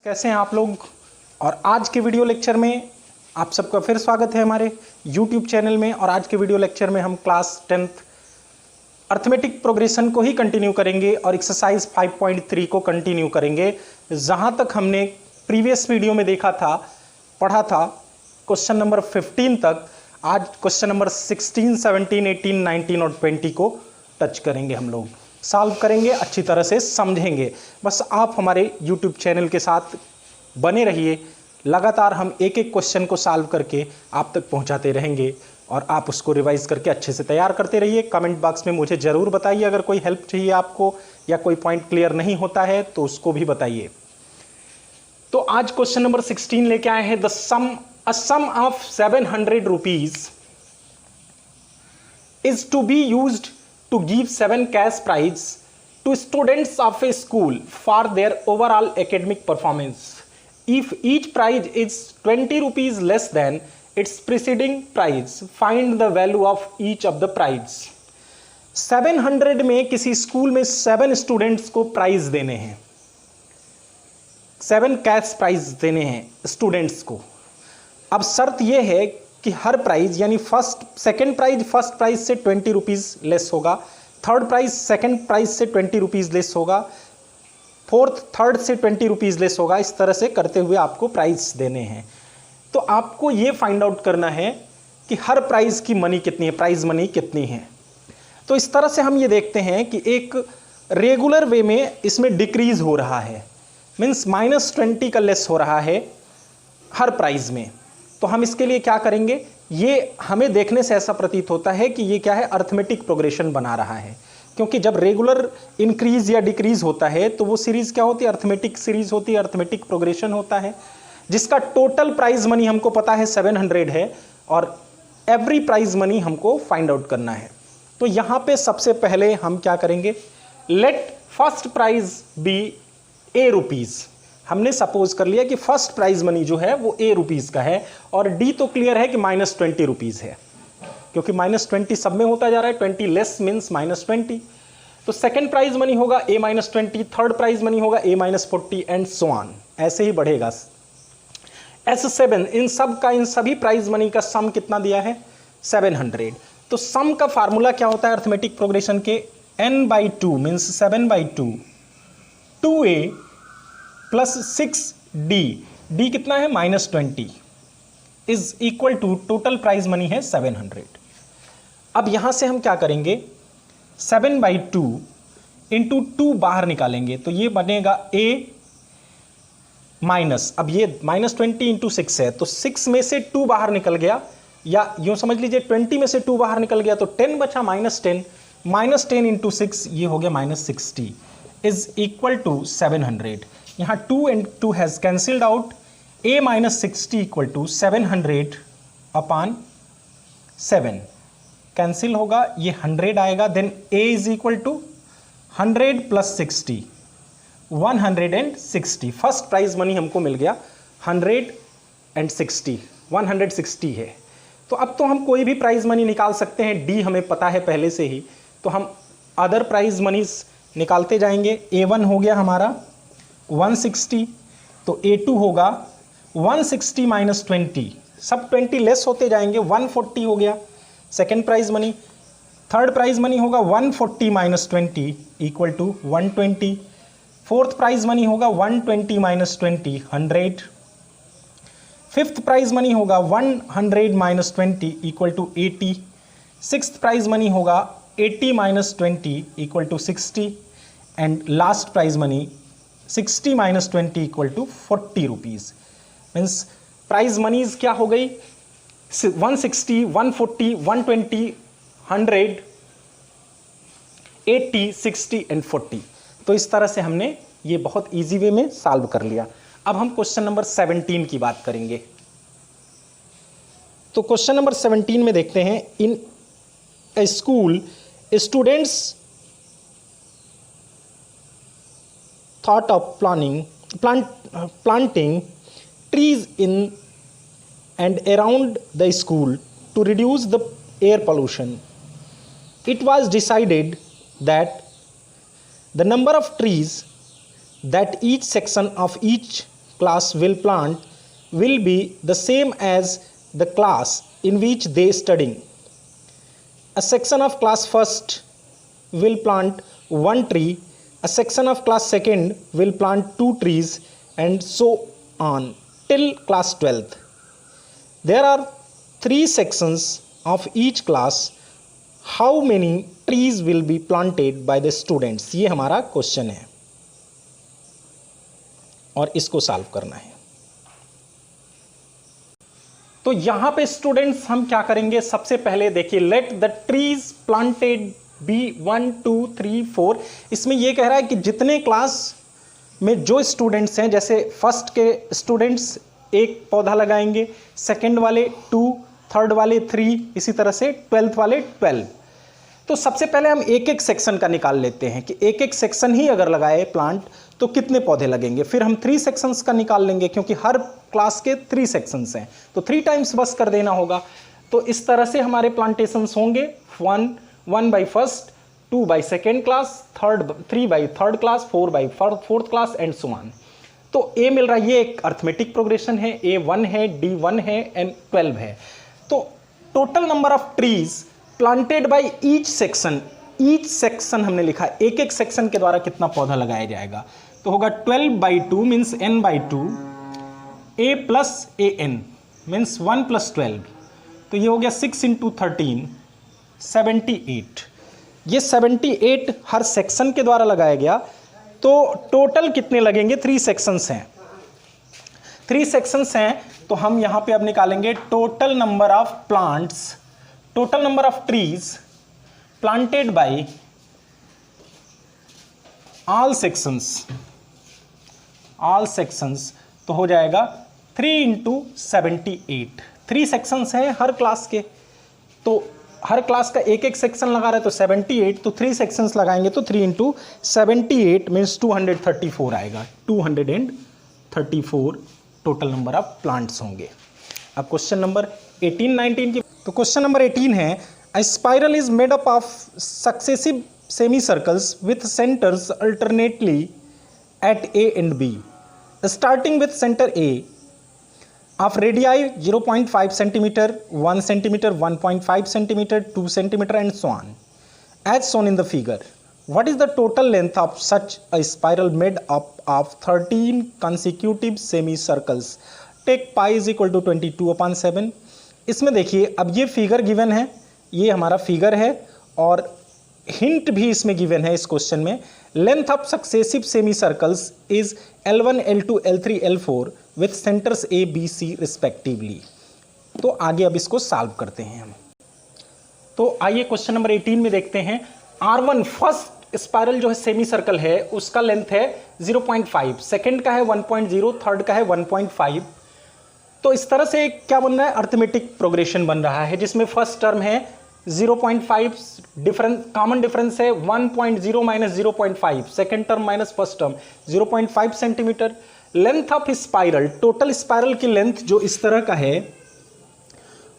कैसे हैं आप लोग। और आज के वीडियो लेक्चर में आप सबका फिर स्वागत है हमारे YouTube चैनल में। और आज के वीडियो लेक्चर में हम क्लास 10th अर्थमेटिक प्रोग्रेशन को ही कंटिन्यू करेंगे और एक्सरसाइज 5.3 को कंटिन्यू करेंगे। जहां तक हमने प्रीवियस वीडियो में देखा था, पढ़ा था क्वेश्चन नंबर 15 तक, आज क्वेश्चन नंबर 16, 17, 18, 19 और 20 को टच करेंगे। हम लोग सॉल्व करेंगे, अच्छी तरह से समझेंगे। बस आप हमारे YouTube चैनल के साथ बने रहिए। लगातार हम एक एक क्वेश्चन को सॉल्व करके आप तक पहुंचाते रहेंगे और आप उसको रिवाइज करके अच्छे से तैयार करते रहिए। कमेंट बॉक्स में मुझे ज़रूर बताइए अगर कोई हेल्प चाहिए आपको या कोई पॉइंट क्लियर नहीं होता है तो उसको भी बताइए। तो आज क्वेश्चन नंबर 16 लेके आए हैं। Uh sum of 700 rupees is to be used to give 7 cash prize to students of a school for their overall academic performance. If each prize is 20 rupees less than its preceding prize, find the value of each of the prize. 700 में किसी school में 7 students को prize देने हैं, 7 cash prize देने हैं students को। अब शर्त यह है कि हर प्राइज यानी सेकंड प्राइज फर्स्ट प्राइज से 20 रुपीज़ लेस होगा, थर्ड प्राइज सेकंड प्राइज से 20 रुपीज़ लेस होगा, फोर्थ थर्ड से 20 रुपीज़ लेस होगा। इस तरह से करते हुए आपको प्राइज देने हैं। तो आपको ये फाइंड आउट करना है कि हर प्राइज की मनी कितनी है, प्राइज मनी कितनी है। तो इस तरह से हम ये देखते हैं कि एक रेगुलर वे में इसमें डिक्रीज हो रहा है, मीन्स -20 का लेस हो रहा है हर प्राइज में। तो हम इसके लिए क्या करेंगे, ये हमें देखने से ऐसा प्रतीत होता है कि ये क्या है, अर्थमेटिक प्रोग्रेशन बना रहा है। क्योंकि जब रेगुलर इंक्रीज या डिक्रीज होता है तो वो सीरीज क्या होती है, अर्थमेटिक सीरीज होती है, अर्थमेटिक प्रोग्रेशन होता है, जिसका टोटल प्राइज मनी हमको पता है 700 है और एवरी प्राइज मनी हमको फाइंड आउट करना है। तो यहाँ पे सबसे पहले हम क्या करेंगे, लेट फर्स्ट प्राइज बी ए रुपीज़। हमने सपोज कर लिया कि फर्स्ट प्राइज मनी जो है वो ए रुपीज़ का है और डी तो क्लियर है कि -20 रुपीज़ है, क्योंकि -20 सब में होता जा रहा है, 20 लेस मीन्स -20। तो सेकंड प्राइज मनी होगा ए -20, थर्ड प्राइज मनी होगा ए -40 एंड सो ऑन, ऐसे ही बढ़ेगा। S7 इन सभी प्राइज मनी का सम कितना दिया है, 700। तो सम का फार्मूला क्या होता है अर्थमेटिक प्रोग्रेशन के, n/2 means 7/2 2a plus 6d, d कितना है -20, is equal to total prize money है 700। अब यहां से हम क्या करेंगे, 7/2 इंटू 2 बाहर निकालेंगे तो ये बनेगा a माइनस, अब ये -20 इंटू 6 है तो 6 में से 2 बाहर निकल गया, या यूं समझ लीजिए 20 में से 2 बाहर निकल गया तो 10 बचा, -10 इंटू 6 ये हो गया -60 इज इक्वल टू 700। यहाँ 2 and 2 has cancelled out, a -60 equal to 700 upon 7 cancel होगा, ये 100 आएगा। Then a is equal to 100 plus 60 160। First prize money हमको मिल गया 160 है। तो अब तो हम कोई भी प्राइज मनी निकाल सकते हैं, d हमें पता है पहले से ही, तो हम अदर प्राइज मनीज निकालते जाएंगे। a1 हो गया हमारा 160, तो a2 होगा 160 माइनस 20, सब 20 लेस होते जाएंगे, 140 हो गया second prize money. Third prize money होगा 140 minus 20 equal to 120। Fourth prize money होगा 120 माइनस 20 100। फिफ्थ प्राइज मनी होगा 100 minus 20 equal to 80। Sixth prize money होगा 80 minus 20 equal to 60 and last prize money 60 minus 20 equal to 40 rupees. Means prize monies क्या हो गई, 160, 140, 120, 100, 80, 60 and 40। तो इस तरह से हमने ये बहुत इजी वे में सॉल्व कर लिया। अब हम क्वेश्चन नंबर 17 की बात करेंगे। तो क्वेश्चन नंबर 17 में देखते हैं, in a school students thought of planting trees in and around the school to reduce the air pollution. It was decided that the number of trees that each section of each class will plant will be the same as the class in which they studying. A section of class first will plant one tree, a section of class second will plant two trees, and so on till class 12th. There are 3 sections of each class. How many trees will be planted by the students? ये हमारा question है और इसको solve करना है। तो यहां पे स्टूडेंट्स हम क्या करेंगे, सबसे पहले देखिए, let the trees planted be 1 2 3 4। इसमें यह कह रहा है कि जितने क्लास में जो स्टूडेंट्स हैं, जैसे फर्स्ट के स्टूडेंट्स एक पौधा लगाएंगे, सेकंड वाले 2, थर्ड वाले 3, इसी तरह से 12th वाले 12। तो सबसे पहले हम एक एक सेक्शन का निकाल लेते हैं कि एक एक सेक्शन ही अगर लगाए प्लांट तो कितने पौधे लगेंगे। फिर हम 3 सेक्शंस का निकाल लेंगे क्योंकि हर क्लास के 3 सेक्शंस हैं, तो 3 टाइम्स बस कर देना होगा। तो इस तरह से हमारे प्लांटेशंस होंगे 1 by first, 2 by second class, 3 by third class, 4 by fourth class and so on. तो ए मिल रहा है, ये एक अर्थमेटिक प्रोग्रेशन है, A1 है, D1 है एंड 12 है। तो total number of trees planted by each section हमने लिखा, एक एक सेक्शन के द्वारा कितना पौधा लगाया जाएगा। तो होगा 12/2 means n/2, a plus an means 1 + 12। तो ये हो गया 6 × 13 78। ये 78 हर सेक्शन के द्वारा लगाया गया। तो टोटल कितने लगेंगे, 3 सेक्शंस हैं, 3 सेक्शंस हैं। तो हम यहाँ पे अब निकालेंगे total number of plants, total number of trees planted by all sections. तो हो जाएगा 3 × 78। 3 सेक्शंस हैं हर क्लास के, तो हर क्लास का एक एक सेक्शन लगा रहे तो 78, तो 3 सेक्शंस लगाएंगे तो 3 × 78 मीन्स 234 आएगा। 234 टोटल नंबर ऑफ प्लांट्स होंगे। अब क्वेश्चन नंबर 18-19 की, तो क्वेश्चन नंबर 18 है, अ spiral is made up of successive semi circles with centres alternately at A and B, starting with center A of radii 0.5 cm, 1 cm, 1.5 cm, 2 cm and so on, as shown in the figure. What is the total length of such a spiral made up of 13 consecutive semicircles? Take pi is equal to 22/7। इसमें देखिए, अब ये figure given है, ये हमारा figure है और hint भी इसमें गिवन है इस क्वेश्चन में। Length of successive semi circles is L1, L2, L3, L4 with centres A, B, C respectively. तो आगे अब इसको सॉल्व करते हैं हम। तो आइए क्वेश्चन नंबर 18 में देखते हैं। R1 फर्स्ट स्पाइरल जो है सेमी सर्कल है उसका लेंथ है 0.5, सेकेंड का है 1.0, थर्ड का है 1.5। तो इस तरह से क्या बन रहा है, अर्थमेटिक प्रोग्रेशन बन रहा है, जिसमें फर्स्ट टर्म है 0.5, डिफरेंस कॉमन डिफरेंस है 1.0 minus 0.5, second term minus first term 0.5 centimetre. Length of spiral, total spiral की लेंथ जो इस तरह का है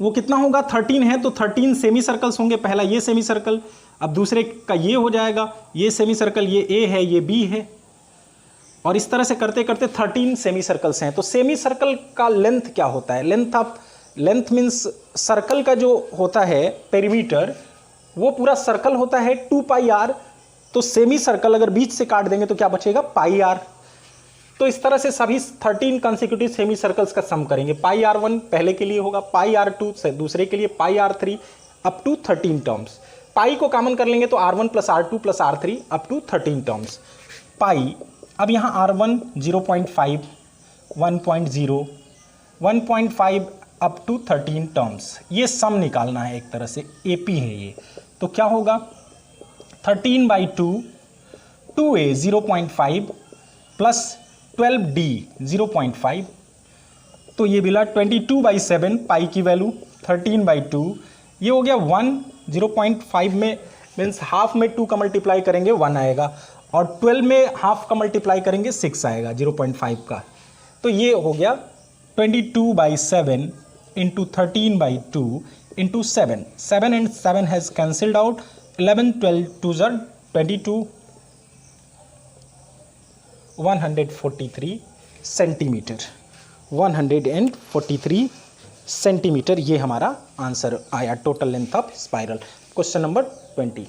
वो कितना होगा, 13 है, तो 13 सेमी सर्कल्स होंगे। पहला ये सेमी सर्कल, अब दूसरे का ये हो जाएगा, ये सेमी सर्कल, ये A है, ये B है, और इस तरह से करते करते 13 सेमी सर्कल्स हैं। तो सेमी सर्कल का लेंथ क्या होता है, लेंथ मीन्स सर्कल का जो होता है पेरीमीटर, वो पूरा सर्कल होता है 2πr। तो सेमी सर्कल अगर बीच से काट देंगे तो क्या बचेगा, πr। तो इस तरह से सभी 13 कंसेक्यूटिव सेमी सर्कल्स का सम करेंगे। πr1 पहले के लिए होगा, πr2 से दूसरे के लिए, πr3 अप टू 13 टर्म्स। पाई को कॉमन कर लेंगे तो r1 + r2 + r3 up to 13 terms. पाई, अब यहाँ r1 0.5, 1.0, 1.5 अप टू 13 टर्म्स, ये सम निकालना है, एक तरह से AP है ये। तो क्या होगा, 13/2, 2a 0.5 प्लस 12d 0.5, तो ये मिला 22/7 पाई की वैल्यू 13/2। ये हो गया 1, 0.5 में मीन्स हाफ में 2 का मल्टीप्लाई करेंगे 1 आएगा, और 12 में हाफ का मल्टीप्लाई करेंगे 6 आएगा 0.5 का। तो ये हो गया 22/7 into 13/2 into 7, 7 and 7 has cancelled out, 11, 12 2s are 22, 143 centimetre, 143 centimetre ये हमारा आंसर आया, total length of spiral. Question number 20।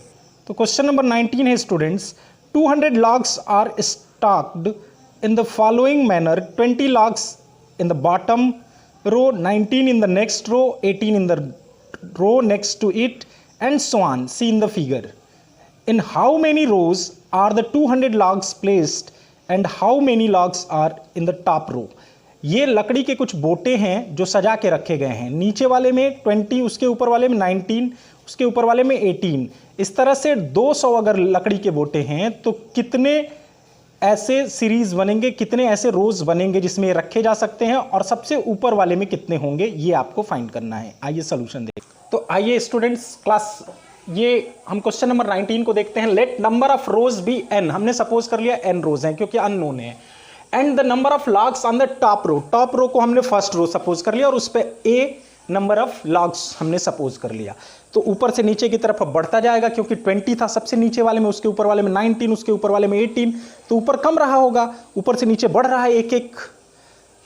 तो क्वेश्चन नंबर 19 है students, 200 logs are stacked in the following manner, 20 logs in the bottom row, 19 in the next row, 18 in the row next to it, and so on. See in the figure. In how many rows are the 200 logs placed and how many logs are in the top row? ये लकड़ी के कुछ बोटे हैं जो सजा के रखे गए हैं, नीचे वाले में 20, उसके ऊपर वाले में 19, उसके ऊपर वाले में 18। इस तरह से 200 अगर लकड़ी के बोटे हैं तो कितने ऐसे सीरीज बनेंगे, कितने ऐसे रोज बनेंगे जिसमें रखे जा सकते हैं, और सबसे ऊपर वाले में कितने होंगे, ये आपको फाइंड करना है। आइए सोल्यूशन देखें। तो आइए स्टूडेंट्स क्लास, ये हम क्वेश्चन नंबर 19 को देखते हैं। Let number of rows be n, हमने सपोज कर लिया n रोज हैं क्योंकि अननोन है, and the number of logs on the top row, top row को हमने फर्स्ट रो सपोज कर लिया और उस पर a नंबर ऑफ लॉग्स हमने सपोज कर लिया। तो ऊपर से नीचे की तरफ बढ़ता जाएगा क्योंकि 20 था सबसे नीचे वाले में, उसके ऊपर वाले में 19, उसके ऊपर वाले में 18, तो ऊपर कम रहा होगा, ऊपर से नीचे बढ़ रहा है एक एक,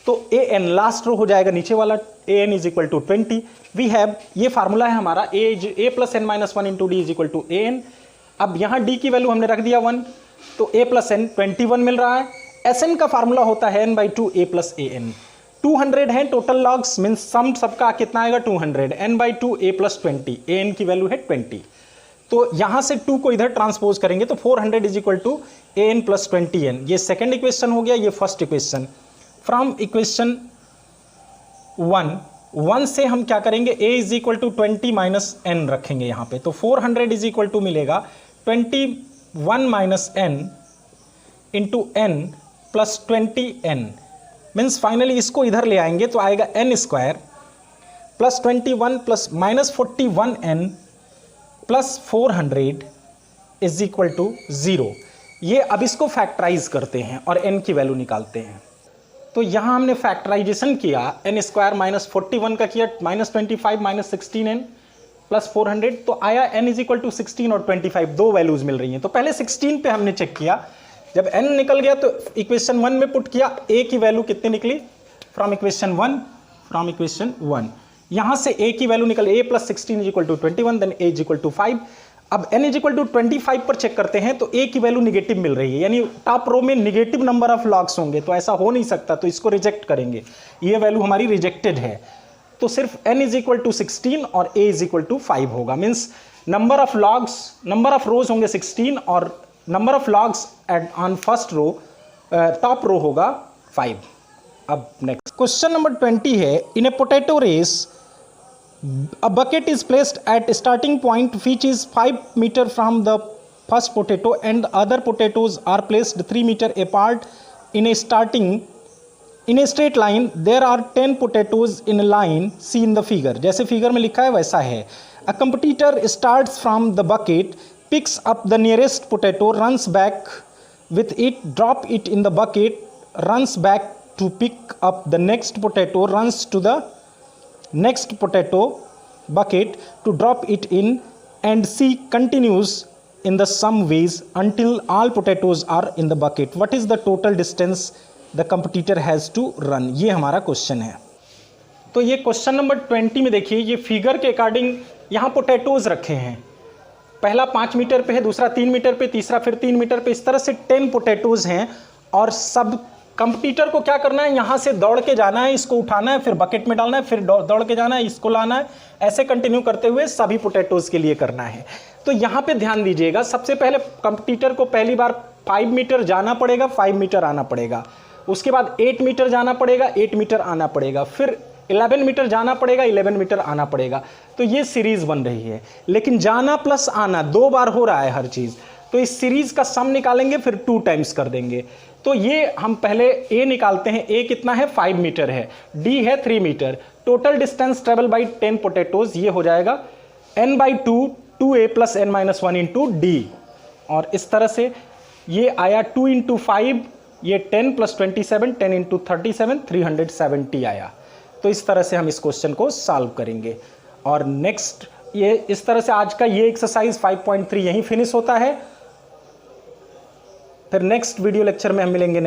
तो an लास्ट रो हो जाएगा नीचे वाला, an is equal to 20। We have, ये फार्मूला है हमारा, a plus n minus 1 into D is equal to an। अब यहाँ d की वैल्यू हमने रख दिया 1, तो a प्लस n 21 मिल रहा है। Sn का फार्मूला होता है n/2 a प्लस an। 200 है टोटल लॉग्स, मीन्स सम सबका कितना आएगा 200, n/2 a प्लस 20, an की वैल्यू है 20। तो यहाँ से 2 को इधर ट्रांसपोज करेंगे तो 400 is equal to an plus 20n। ये सेकेंड इक्वेशन हो गया, ये फर्स्ट इक्वेशन। फ्रॉम इक्वेशन 1 से हम क्या करेंगे, a is equal to 20 minus n रखेंगे यहाँ पे, तो 400 इज इक्वल टू मिलेगा 21 minus n into n plus 20n, means finally इसको इधर ले आएंगे तो आएगा n square plus 21 plus minus 41n plus 400 is equal to 0। ये अब इसको फैक्टराइज करते हैं और n की वैल्यू निकालते हैं। तो यहाँ हमने फैक्टराइजेशन किया, n स्क्वायर माइनस 41 का किया, माइनस 25 माइनस 16n प्लस 400, तो आया n इज इक्वल टू 16 और 25, दो वैल्यूज मिल रही हैं। तो पहले 16 पे हमने चेक किया, जब n निकल गया तो इक्वेशन 1 में पुट किया, a की वैल्यू कितनी निकली फ्रॉम इक्वेशन 1, यहाँ से a की वैल्यू निकल a plus 16 is equal to 21, then a is equal to 5। अब n इज इक्वल टू 25 पर चेक करते हैं तो a की वैल्यू निगेटिव मिल रही है, यानी टॉप रो में निगेटिव नंबर ऑफ लॉग्स होंगे, तो ऐसा हो नहीं सकता, तो इसको रिजेक्ट करेंगे, ये वैल्यू हमारी रिजेक्टेड है। तो सिर्फ n इज इक्वल टू 16 और a इज इक्वल टू 5 होगा, means number of logs, number of rows होंगे 16 और number of logs on first row, top row होगा 5। अब नेक्स्ट क्वेश्चन नंबर 20 है, in a potato race a bucket is placed at starting point which is 5 meter from the first potato and the other potatoes are placed 3 meter apart in a straight line. There are 10 potatoes in a line, see in the figure। जैसे figure में लिखा है वैसा है। A competitor starts from the bucket, picks up the nearest potato, runs back with it, drop it in the bucket, runs back to pick up the next potato, runs to the next potato bucket to drop it in, and C continues in the same ways until all potatoes are in the bucket. What is the total distance the competitor has to run? ये हमारा question है। तो ये question number 20 में देखिए, ये figure के according यहाँ पोटैटोज रखे हैं, पहला 5 मीटर पे है, दूसरा 3 मीटर पे, तीसरा फिर 3 मीटर पे, इस तरह से 10 पोटैटोज हैं, और सब कंपटीटर को क्या करना है, यहाँ से दौड़ के जाना है, इसको उठाना है, फिर बकेट में डालना है, फिर दौड़ के जाना है, इसको लाना है, ऐसे कंटिन्यू करते हुए सभी पोटैटोज के लिए करना है। तो यहाँ पे ध्यान दीजिएगा, सबसे पहले कंपटीटर को पहली बार 5 मीटर जाना पड़ेगा, 5 मीटर आना पड़ेगा, उसके बाद 8 मीटर जाना पड़ेगा, 8 मीटर आना पड़ेगा, फिर 11 मीटर जाना पड़ेगा, 11 मीटर आना पड़ेगा। तो ये सीरीज बन रही है, लेकिन जाना प्लस आना 2 बार हो रहा है हर चीज़, तो इस सीरीज का सम निकालेंगे, फिर 2 टाइम्स कर देंगे। तो ये हम पहले a निकालते हैं, a कितना है 5 मीटर है, d है 3 metre, total distance travel by 10 potatoes, ये हो जाएगा n/2 2a plus n minus 1 into D. और इस तरह से ये आया 2 इंटू 5, ये 10 प्लस 27, 10 इंटू 37 370 आया। तो इस तरह से हम इस क्वेश्चन को सॉल्व करेंगे। और नेक्स्ट ये इस तरह से आज का ये एक्सरसाइज 5.3 यहीं फिनिश होता है। फिर नेक्स्ट वीडियो लेक्चर में हम मिलेंगे।